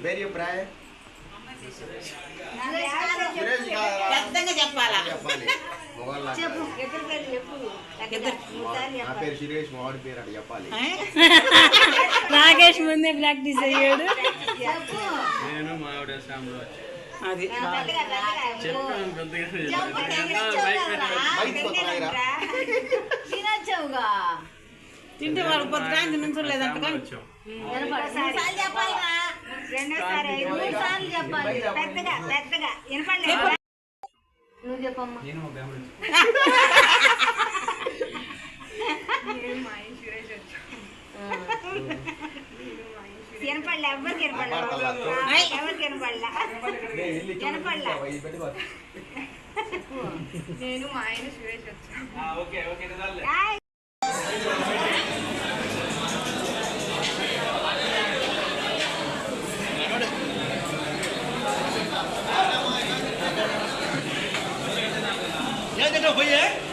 పేరు చెప్పురా పెద్దగా చెప్పాలా చెప్పాలి నా పేరు సురేష్ మావాడి పేరు అటు చెప్పాలి నాగేష్ ముందే ప్రాక్టీస్ అయ్యాడు నేను మావిడ శ్యామలో అది చెప్పాను తింటే వాడు పొద్దుటానికి నుంచి లేదంట కానీ నువ్వు చెప్పమ్మా వినపడలే ఎవరికి వినపడలే ఎవరికి వినపడలే వినపడలే నేను మా ఆయన సురేష్ వచ్చాను Ya, ya, ya,